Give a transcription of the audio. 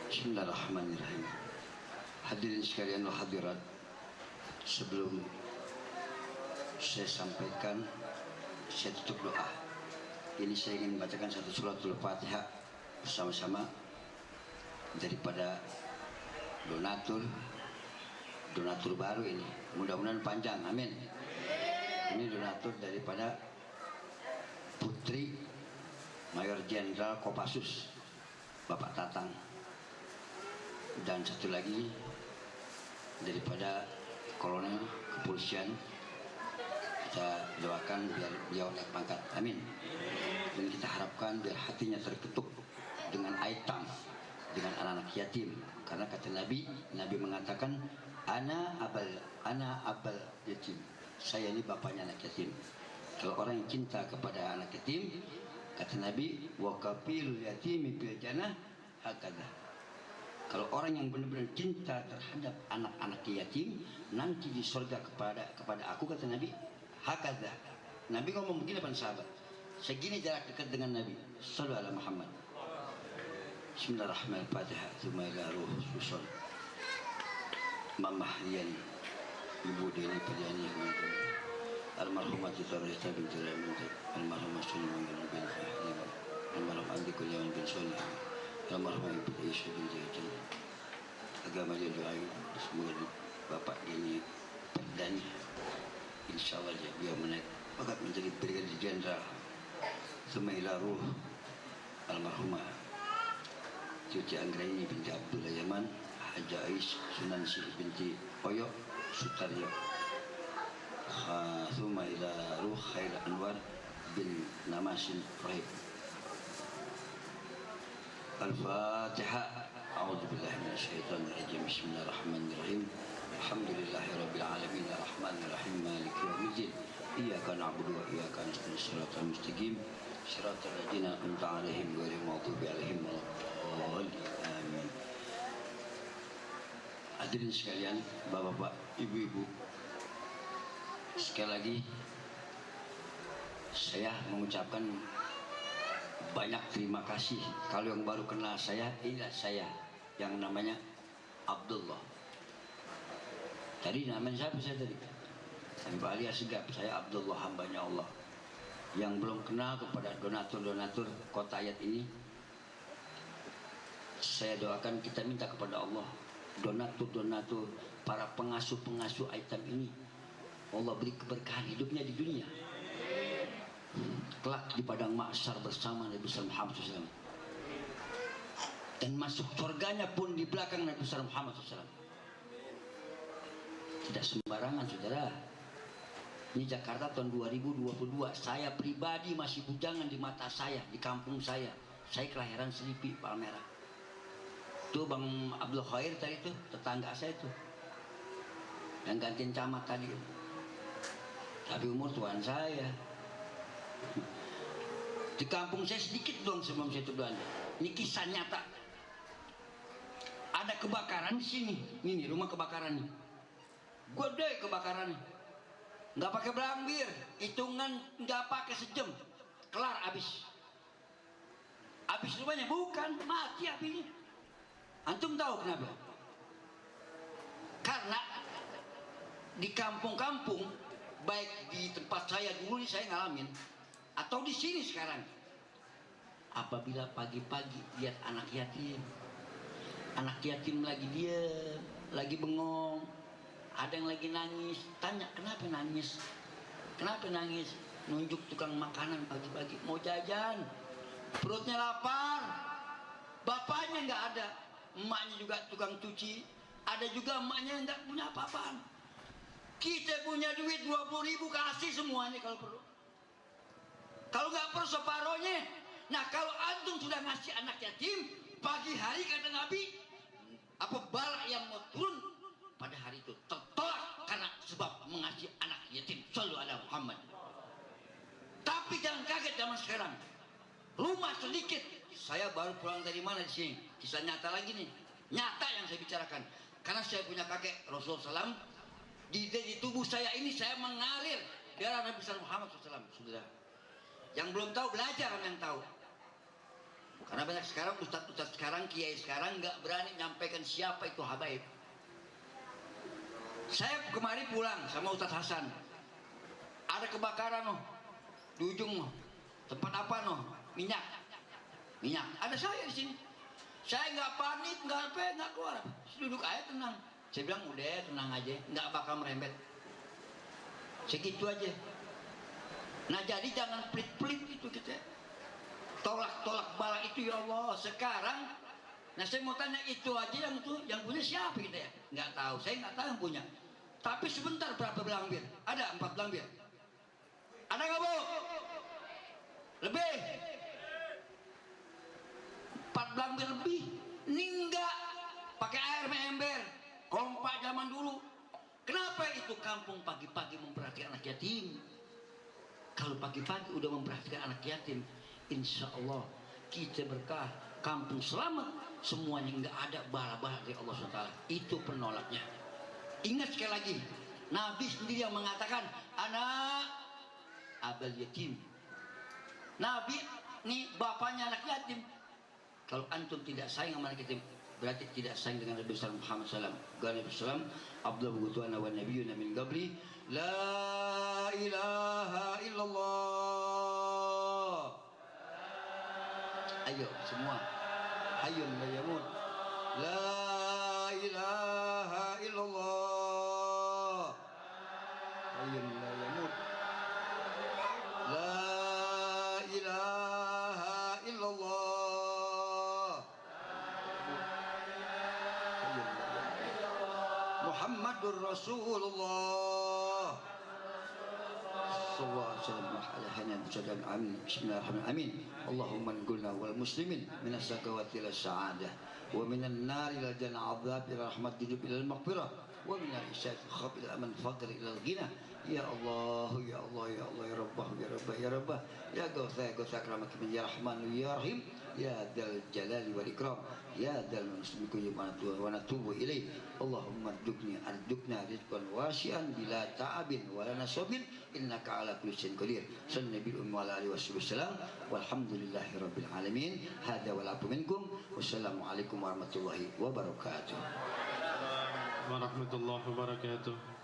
Bismillahirrahmanirrahim. Hadirin sekalian wa hadirat, sebelum saya sampaikan, saya tutup doa. Ini saya ingin membacakan satu suratul Fatihah bersama-sama daripada donatur baru ini. Mudah-mudahan panjang, amin. Ini donatur daripada Putri Mayor Jenderal Kopassus Bapak Tatang, dan satu lagi daripada Kolonel Kepolisian. Kita doakan biar beliau naik pangkat, amin. Dan kita harapkan biar hatinya terketuk dengan aitam, dengan anak-anak yatim, karena kata Nabi mengatakan ana abal yatim, saya ini bapaknya anak yatim. Kalau orang yang cinta kepada anak yatim, kata Nabi, wa kafilul yatimi fil jannah hakadha. Kalau orang yang benar-benar cinta terhadap anak-anak yatim, nanti di surga kepada aku, kata Nabi, hakadha. Nabi ngomong begini depan sahabat, segini jarak dekat dengan Nabi. Sallallahu alaihi Muhammad. Bismillahirrahmanirrahim. Fatihah. Tsumma ila ruh susun. Mamah Rian, Ibu Deni Piliani, almarhumah Rita binti Ramin, almarhumah Sulaiman bin Fahim, almarhum Andi Kurniawan bin Solih, almarhumah Ibu Aisyah binti Hajan. Agama dia doain semoga Bapak ini perdana, insya Allah dia menaik bakat menjadi Brigadir Jenderal. Semaila ruh almarhumah Cuci Anggraini binti Abdullah Yaman, Haja Ais Sunansi binti Oyo Sutaryo. Thumma ila ruh Khair Anwar bin Namasin Rahib. Al-Fatihah. A'udzubillahi minasyaitonir rajim. Bismillahirrahmanirrahim. Alhamdulillahirabbil alamin arrahmanirrahim maliki yaumiddin. Iyyaka na'budu wa iyyaka nasta'in. Shiratal mustaqim. Shiratal ladzina an'amta 'alaihim ghairil maghdubi 'alaihim waladdallin. Amin. Hadirin sekalian, Bapak-bapak, Ibu-ibu, sekali lagi saya mengucapkan banyak terima kasih. Kalau yang baru kenal saya, inilah saya yang namanya Abdullah. Tadi namanya siapa saya tadi? Mbak Ali Asgab. Saya Abdullah, hambanya Allah. Yang belum kenal kepada donatur-donatur Kota Ayat ini, saya doakan, kita minta kepada Allah, donatur-donatur, para pengasuh-pengasuh item ini, Allah beri keberkahan hidupnya di dunia, kelak di padang mahsyar bersama Nabi Muhammad SAW, dan masuk surganya pun di belakang Nabi Muhammad SAW. Tidak sembarangan, saudara. Ini Jakarta tahun 2022. Saya pribadi masih bujangan di mata saya, di kampung saya. Saya kelahiran Selipi, Palmerah. Tuh Bang Abdul Khair tadi tuh, tetangga saya tuh, yang gantiin camat tadi. Tapi umur tuan saya. Di kampung saya sedikit doang sebelum saya tuduhan. Ini kisah nyata. Ada kebakaran di sini. Ini nih, rumah kebakaran nih. Gede kebakaran nih. Nggak pakai belambir, hitungan nggak pakai sejam, kelar habis. Habis rumahnya, bukan mati apinya. Antum tahu kenapa? Karena di kampung-kampung, baik di tempat saya dulu nih saya ngalamin, atau di sini sekarang, apabila pagi-pagi lihat anak yatim lagi diam, lagi bengong, ada yang lagi nangis, tanya kenapa nangis, nunjuk tukang makanan pagi-pagi, mau jajan, perutnya lapar, bapaknya nggak ada, emaknya juga tukang cuci, ada juga emaknya nggak punya apa-apaan. Kita punya duit 20.000 kasih semuanya kalau perlu. Kalau nggak perlu separohnya. Nah kalau antum sudah ngasih anak yatim, pagi hari kata Nabi, apa bala yang mau turun pada hari itu tertolak karena sebab mengasihi anak yatim. Sallallahu alaihi Muhammad. Tapi jangan kaget zaman sekarang. Rumah sedikit. Saya baru pulang dari mana di sini. Kisah nyata lagi nih. Nyata yang saya bicarakan. Karena saya punya kakek Rasulullah SAW. Di tubuh saya ini saya mengalir darah Nabi Muhammad SAW. Sudah. Yang belum tahu belajar, yang tahu. Karena banyak sekarang ustadz sekarang, kiai sekarang nggak berani nyampaikan siapa itu habaib. Saya kemarin pulang sama Ustadz Hasan, ada kebakaran di ujung tempat apa minyak, ada saya di sini. Saya nggak panik, nggak keluar, duduk aja tenang. Saya bilang udah tenang aja, nggak bakal merembet, segitu aja. Nah jadi jangan pelit-pelit itu kita, tolak bala itu ya Allah. Sekarang, nah saya mau tanya itu aja yang punya siapa kita ya? Nggak tahu, saya nggak tahu yang punya. Tapi sebentar berapa belambir? Ada 4 belambir. Ada nggak bu? Lebih? 4 belambir lebih? Ini enggak pakai air ember, kompak zaman dulu. Kenapa itu kampung pagi-pagi memperhatikan anak yatim? Kalau pagi-pagi udah memperhatikan anak yatim, insya Allah kita berkah, kampung selamat, semuanya nggak ada bala-bala dari Allah SWT. Itu penolaknya. Ingat sekali lagi, Nabi sendiri yang mengatakan anak abal yatim. Nabi nih bapaknya anak yatim. Kalau antum tidak sayang sama anak yatim, berarti tidak sayang dengan Nabi Muhammad SAW. Nabi SAW Abdullah bugutuana wa nabiyyuna min qabli la ilaha illallah. Ayo semua, hayyun la yamut, la ilaha illallah, hayyun la yamut, la ilaha illallah, Muhammadur Rasulullah sallallahu alaihi wasallam. Bismillahirrahmanirrahim. Allahumma anqilna wal muslimin minas sakawati ila sa'adah wa minan nari ila jannah 'adzab ila rahmat hidup ila maghfirah wa minal isyaq khab ila aman faqr ila ghina. Ya Allah ya Allah ya Allah ya Rabbah ya Rabbah ya Rabbah ya Ghautha akramak min ya Rahman ya Rahim ya Dzal Jalali wal Ikram ya Dzal Musliku wa natubu ilaih. Allahumma ardukna rizqan wasi'an bila ta'abin wa la nasabin innaka ala kulli syai'in qadir. Sallallahu alaihi wa alihi wasallam walhamdulillahi rabbil alamin. Hada wal afu minkum. Wassalamu alaikum warahmatullahi wabarakatuh. Warahmatullahi wabarakatuh.